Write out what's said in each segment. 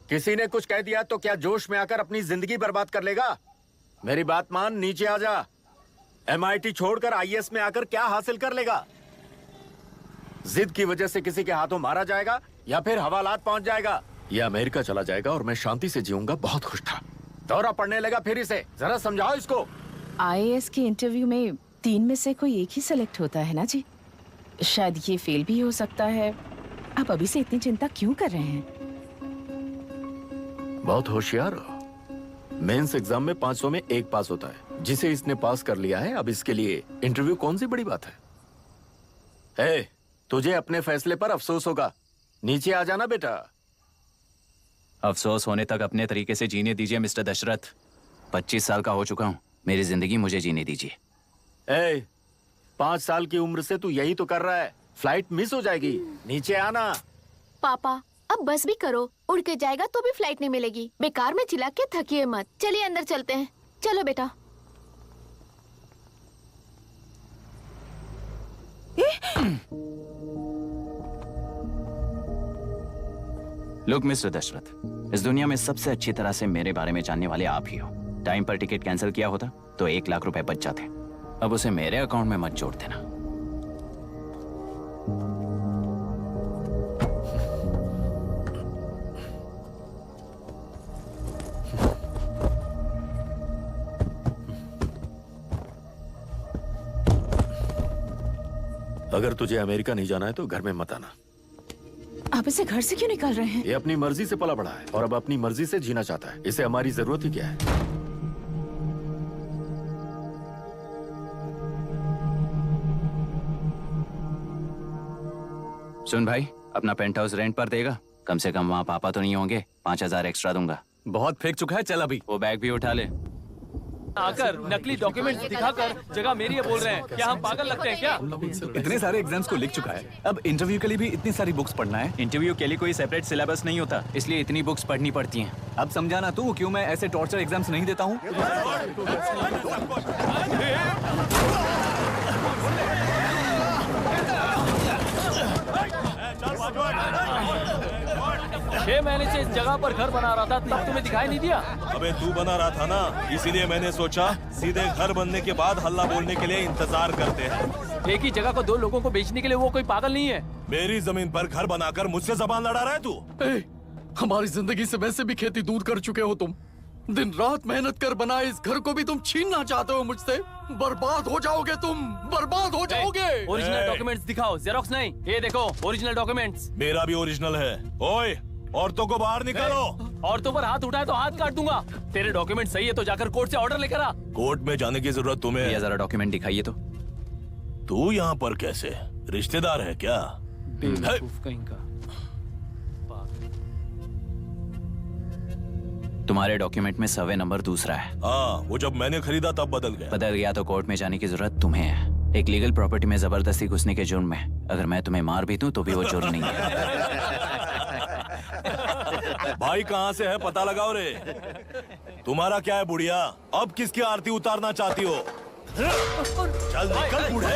किसी ने कुछ कह दिया तो क्या जोश में आकर अपनी जिंदगी बर्बाद कर लेगा? मेरी बात मान, नीचे आ जा। MIT छोड़कर IAS में आकर क्या हासिल कर लेगा? जिद की वजह से किसी के हाथों मारा जाएगा या फिर हवालात पहुंच जाएगा या अमेरिका चला जाएगा और मैं शांति से जीऊंगा। बहुत खुश था। दौरा पड़ने लगा फिर इसे। जरा समझाओ इसको। IAS के इंटरव्यू में 3 में से कोई एक ही सेलेक्ट होता है ना जी? शायद ये फेल भी हो सकता है। आप अभी से इतनी चिंता क्यों कर रहे हैं? बहुत होशियार हो। मेंस एग्जाम में 500 में 1 पास होता है, जिसे इसने पास कर लिया है। अब इसके लिए इंटरव्यू कौन सी बड़ी बात है? तुझे अपने फैसले पर अफसोस होगा। नीचे आ जाना बेटा। अफसोस होने तक अपने तरीके से जीने दीजिए मिस्टर दशरथ। 25 साल का हो चुका हूँ, मेरी जिंदगी मुझे जीने दीजिए। 5 साल की उम्र से तू यही तो कर रहा है। फ्लाइट मिस हो जाएगी। नीचे आना। पापा अब बस भी करो, उड़ के जाएगा तो भी फ्लाइट नहीं मिलेगी। बेकार में चिल्ला के थकिए मत। चलिए अंदर चलते हैं। चलो बेटा। लुक मिस्टर दशरथ, इस दुनिया में सबसे अच्छी तरह से मेरे बारे में जानने वाले आप ही हो। टाइम पर टिकट कैंसिल किया होता तो 1 लाख रुपए बच जाते। अब उसे मेरे अकाउंट में मत जोड़ देना। अगर तुझे अमेरिका नहीं जाना है तो घर में मत आना। आप इसे घर से क्यों निकाल रहे हैं? ये अपनी मर्जी से पला बड़ा है और अब अपनी मर्जी से जीना चाहता है। इसे हमारी जरूरत ही क्या है? सुन भाई, अपना पेंट हाउस रेंट पर देगा? कम से कम वहाँ पापा तो नहीं होंगे। 5000 एक्स्ट्रा दूंगा। बहुत फेंक चुका है, चल अभी। वो बैग भी उठा ले। आकर नकली डॉक्यूमेंट्स दिखाकर जगह मेरी है बोल रहे हैं। क्या हम पागल लगते हैं क्या? इतने सारे एग्जाम्स को लिख चुका है, अब इंटरव्यू के लिए भी इतनी सारी बुक्स पढ़ना है। इंटरव्यू के लिए कोई सेपरेट सिलेबस नहीं होता, इसलिए इतनी बुक्स पढ़नी पड़ती हैं। अब समझाना तू क्यों मैं ऐसे टॉर्चर एग्जाम्स नहीं देता हूँ। 6 महीने से इस जगह पर घर बना रहा था, तब तुम्हें दिखाई नहीं दिया? अबे तू बना रहा था ना, इसीलिए मैंने सोचा सीधे घर बनने के बाद हल्ला बोलने के लिए इंतजार करते हैं। एक ही जगह को 2 लोगों को बेचने के लिए वो कोई पागल नहीं है। मेरी जमीन पर घर बनाकर मुझसे जबान लड़ा रहा है तू। हमारी जिंदगी से वैसे भी खेती दूर कर चुके हो तुम। दिन रात मेहनत कर बनाए इस घर को भी तुम छीनना चाहते हो मुझसे। बर्बाद हो जाओगे तुम, बर्बाद हो जाओगे। ओरिजिनल डॉक्यूमेंट्स दिखाओ, जेरोक्स नहीं। ये देखो ओरिजिनल डॉक्यूमेंट्स। मेरा भी ओरिजिनल है। ओए, औरतों को बाहर निकालो। औरतों पर हाथ उठाए तो हाथ काट दूंगा। तेरे डॉक्यूमेंट सही है तो जाकर कोर्ट से ऑर्डर लेकर आ। कोर्ट में जाने की जरूरत तुम्हें? ये जरा डॉक्यूमेंट दिखाइए तो। तू यहाँ पर कैसे? रिश्तेदार है क्या? बेवकूफ कहीं का। तुम्हारे डॉक्यूमेंट में सर्वे नंबर दूसरा है। हाँ, वो जब मैंने खरीदा तब बदल गया। बदल गया तो कोर्ट में जाने की जरूरत तुम्हें है। एक लीगल प्रॉपर्टी में जबरदस्ती घुसने के जुर्म में अगर मैं तुम्हें मार भी दूं तो भी वो जुर्म नहीं है। भाई कहाँ से है पता लगाओ रे। तुम्हारा क्या है बुढ़िया? अब किसकी आरती उतारना चाहती हो? चल निकल बूढ़े।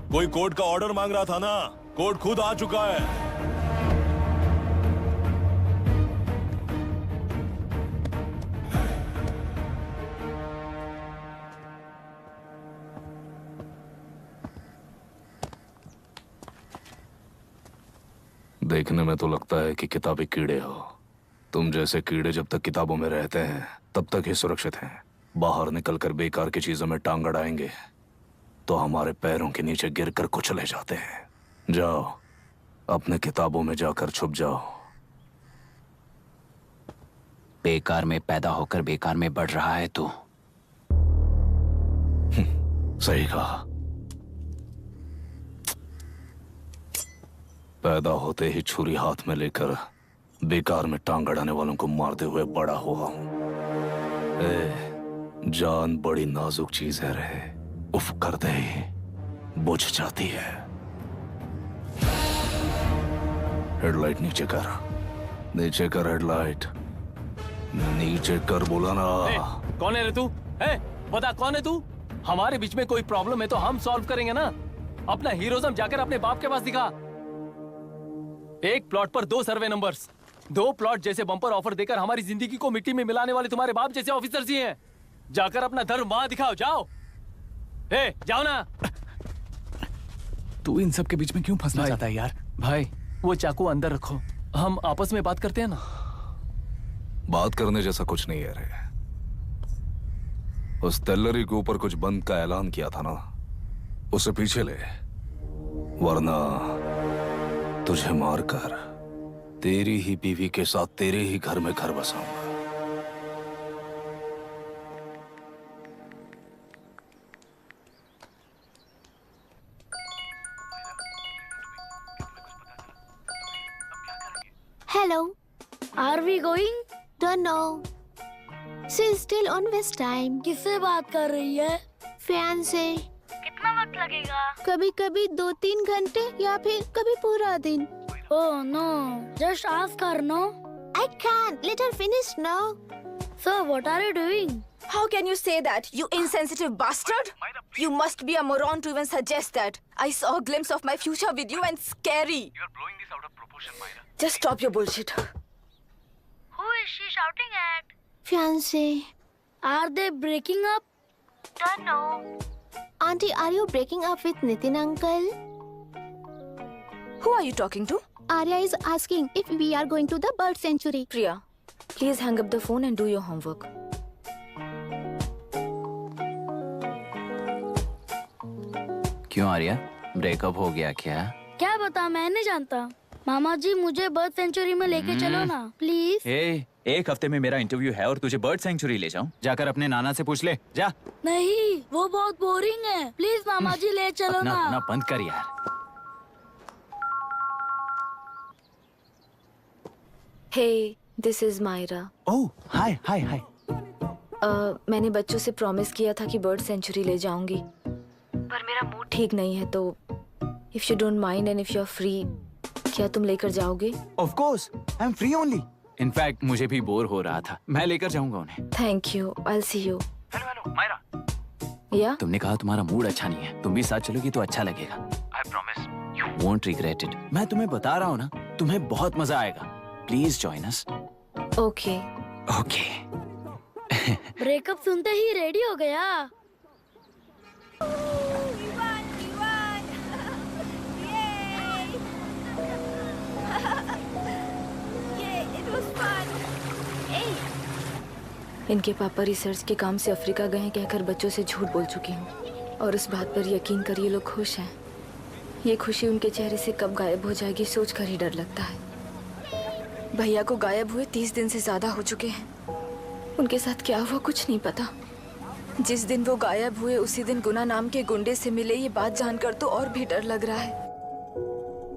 कोई कोर्ट का ऑर्डर मांग रहा था ना, कोर्ट खुद आ चुका है। देखने में तो लगता है कि किताबी कीड़े हो। तुम जैसे कीड़े जब तक किताबों में रहते हैं तब तक ही सुरक्षित हैं। बाहर निकलकर बेकार की चीजों में टांग अड़ाएंगे तो हमारे पैरों के नीचे गिरकर कुचले जाते हैं। जाओ, अपने किताबों में जाकर छुप जाओ। बेकार में पैदा होकर बेकार में बढ़ रहा है तू। सही कहा। पैदा होते ही छुरी हाथ में लेकर बेकार में टांग अड़ाने वालों को मारते हुए बड़ा हुआ हूं। जान बड़ी नाजुक चीज है रे, उफ करते ही बुझ जाती है। हेडलाइट नीचे कर, नीचे कर हेडलाइट, नीचे कर बोला ना। कौन है रे तू? बता कौन है तू? हमारे बीच में कोई प्रॉब्लम है तो हम सॉल्व करेंगे ना। अपना हीरोइज्म जाकर अपने बाप के पास दिखा। एक प्लॉट पर 2 सर्वे नंबर्स, 2 प्लॉट जैसे बम्पर ऑफर देकर हमारी जिंदगी को मिट्टी में मिलाने वाले तुम्हारे बाप जैसे ऑफिसर्स ही हैं। जाकर अपना धर्म वहां दिखाओ, जाओ। जाओ ना। तू इन सब के बीच में क्यों फंसना चाहता है यार? भाई वो चाकू अंदर रखो, हम आपस में बात करते हैं ना। बात करने जैसा कुछ नहीं है रे। उस तेलरी के ऊपर कुछ बंद का ऐलान किया था ना, उसे पीछे ले, वरना तुझे मारकर तेरी ही बीवी के साथ तेरे ही घर में घर बसाऊंगा। Hello. Are we going? Don't know. She's still on West time. किससे बात कर रही है? फैन से। कितना वक्त लगेगा? कभी कभी 2-3 घंटे या फिर कभी पूरा दिन। Oh no, just ask her, no? I can't. Let her finish now. So what are you doing? How can you say that, you insensitive bastard? You must be a moron to even suggest that. I saw a glimpse of my future with you and scary. You are blowing this out of proportion, Myra. Just stop your bullshit. Who is she shouting at? Fiancé. Are they breaking up? Don't know. Auntie, are you breaking up with Nitin uncle? Who are you talking to? Arya is asking if we are going to the bird sanctuary. Priya, please hang up the phone and do your homework. क्यों Arya, breakup हो गया क्या? क्या बता, मैं नहीं जानता। मामा जी मुझे बर्ड सेंचुरी में लेके चलो ना प्लीज। एक हफ्ते में मेरा इंटरव्यू है और तुझे बर्ड सेंचुरी ले जाऊं? जाकर अपने नाना से पूछ ले, जा। नहीं, वो बहुत बोरिंग है, प्लीज मामा जी ले चलो ना। अपना बंद कर यार। Hey, this is Myra. ओह, हाय हाय हाय। मैंने बच्चों से प्रॉमिस किया था कि बर्ड सेंचुरी ले जाऊंगी, पर मेरा मूड ठीक नहीं है, तो if you don't mind and if you are free, क्या तुम लेकर जाओगे? Of course, I am free only. In fact मुझे भी बोर हो रहा था, मैं लेकर जाऊंगा उन्हें। Thank you, I will see you. Hello Myra. या तुमने कहा तुम्हारा मूड अच्छा नहीं है, तुम भी साथ चलोगी तो अच्छा लगेगा। I promise you won't regret it. मैं तुम्हें बता रहा हूँ ना, तुम्हें बहुत मजा आएगा। Please join us. Okay. Okay. Breakup सुनते ही रेडी हो गया। इनके पापा रिसर्च के काम से अफ्रीका गए कहकर बच्चों से झूठ बोल चुकी हूँ, और उस बात पर यकीन कर ये लोग खुश हैं। ये खुशी उनके चेहरे से कब गायब हो जाएगी सोचकर ही डर लगता है। भैया को गायब हुए 30 दिन से ज्यादा हो चुके हैं। उनके साथ क्या हुआ कुछ नहीं पता। जिस दिन वो गायब हुए उसी दिन गुना नाम के गुंडे से मिले, ये बात जानकर तो और भी डर लग रहा है।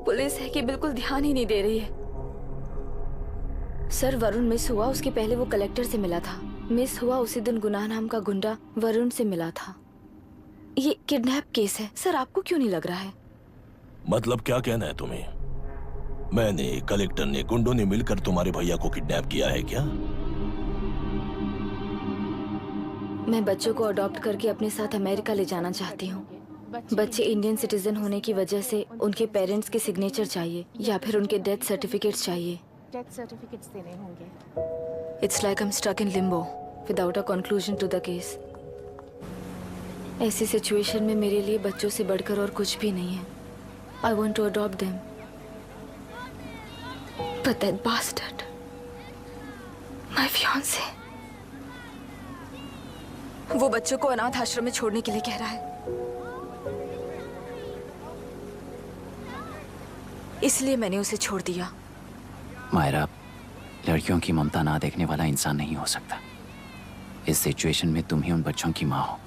पुलिस है कि बिल्कुल ध्यान ही नहीं दे रही है। सर, वरुण मिस हुआ उसके पहले वो कलेक्टर से मिला था। मिस हुआ उसी दिन गुनाह नाम का गुंडा वरुण से मिला था। ये किडनैप केस है सर, आपको क्यों नहीं लग रहा है? मतलब क्या कहना है तुम्हें? मैंने, कलेक्टर ने, गुंडों ने मिलकर तुम्हारे भैया को किडनैप किया है क्या? मैं बच्चों को अडॉप्ट करके अपने साथ अमेरिका ले जाना चाहती हूँ। बच्चे इंडियन सिटीजन होने की वजह से उनके पेरेंट्स के सिग्नेचर चाहिए या फिर उनके डेथ सर्टिफिकेट्स चाहिए। डेथ सर्टिफिकेट्स देने होंगे। It's like I am stuck in limbo without a conclusion to the case. ऐसी सिचुएशन में मेरे लिए बच्चों से बढ़कर और कुछ भी नहीं है। I want to adopt them, but that bastard, my fiance, वो बच्चों को अनाथ आश्रम में छोड़ने के लिए कह रहा है। इसलिए मैंने उसे छोड़ दिया। मायरा, लड़कियों की ममता ना देखने वाला इंसान नहीं हो सकता। इस सिचुएशन में तुम ही उन बच्चों की माँ हो,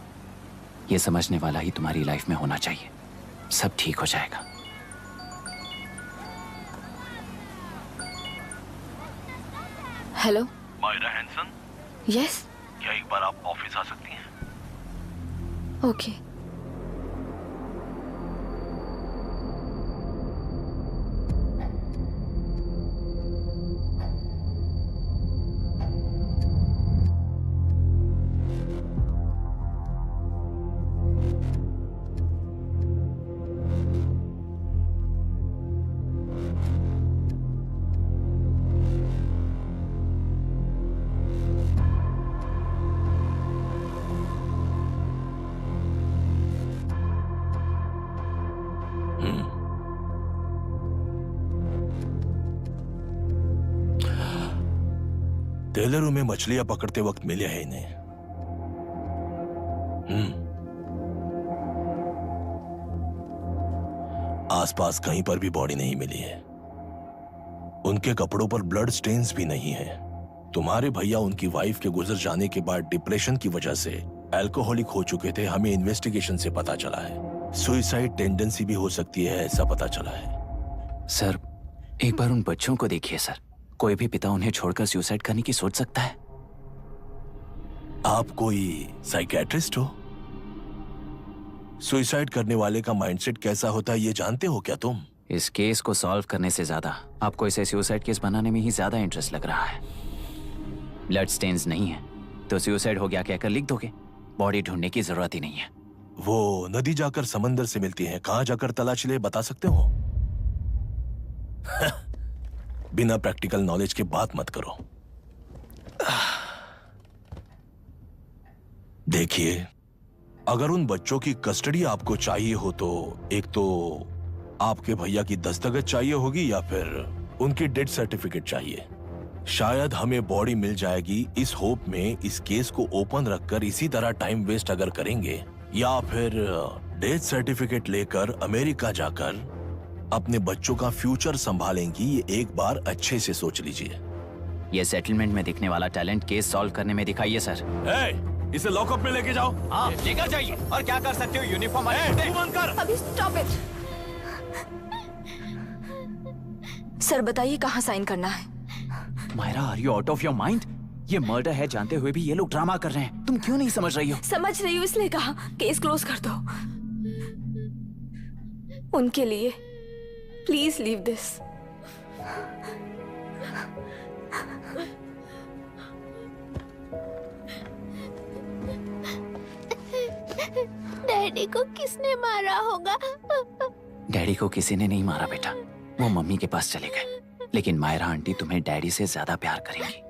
ये समझने वाला ही तुम्हारी लाइफ में होना चाहिए। सब ठीक हो जाएगा। हेलो। Myra Hanson, yes. क्या एक बार आप ऑफिस आ सकती हैं? ओके। टेलरों में मछलियां पकड़ते वक्त मिले हैं इन्हें। आसपास कहीं पर भी बॉडी नहीं मिली है। उनके कपड़ों पर ब्लड स्टेन्स भी नहीं है। तुम्हारे भैया उनकी वाइफ के गुजर जाने के बाद डिप्रेशन की वजह से अल्कोहलिक हो चुके थे। हमें इन्वेस्टिगेशन से पता चला है सुसाइड टेंडेंसी भी हो सकती है, ऐसा पता चला है। सर, एक बार उन बच्चों को देखिए सर। कोई भी पिता उन्हें छोड़कर सुसाइड करने की सोच सकता है? आप कोई साइकियाट्रिस्ट हो? सुसाइड करने वाले का माइंडसेट कैसा होता है ये जानते हो क्या तुम? इस केस को सॉल्व करने से ज्यादा आपको इसे सुसाइड केस बनाने में ही ज्यादा इंटरेस्ट लग रहा है। ब्लड स्टेन्स नहीं है तो सुसाइड हो गया कहकर लिख दोगे। बॉडी ढूंढने की जरूरत ही नहीं है। वो नदी जाकर समंदर से मिलती है, कहां जाकर तलाश ले बता सकते हो? बिना प्रैक्टिकल नॉलेज के बात मत करो। देखिए, अगर उन बच्चों की कस्टडी आपको चाहिए हो तो एक तो आपके भैया की दस्तखत चाहिए होगी या फिर उनकी डेथ सर्टिफिकेट चाहिए। शायद हमें बॉडी मिल जाएगी इस होप में इस केस को ओपन रखकर इसी तरह टाइम वेस्ट अगर करेंगे, या फिर डेथ सर्टिफिकेट लेकर अमेरिका जाकर अपने बच्चों का फ्यूचर संभालेंगी। ये एक बार अच्छे से सोच लीजिए। ये सेटलमेंट में दिखने वाला टैलेंट केस सॉल्व करने में दिखाइए सर। इसे लॉकअप में लेके जाओ। हाँ, लेकर जाइए। और क्या कर सकते हो? यूनिफॉर्म बंद कर। अभी स्टॉप इट। सर बताइए कहाँ साइन करना है? Myra, are you out of your mind? ये मर्डर है जानते हुए भी ये लोग ड्रामा कर रहे हैं। तुम क्यों नहीं समझ रही हो? समझ रही हूँ, इसलिए कहा केस क्लोज कर दो। उनके लिए प्लीज लीव दिस। डैडी को किसने मारा होगा? डैडी को किसी ने नहीं मारा बेटा, वो मम्मी के पास चले गए। लेकिन मायरा आंटी तुम्हें डैडी से ज्यादा प्यार करेंगी।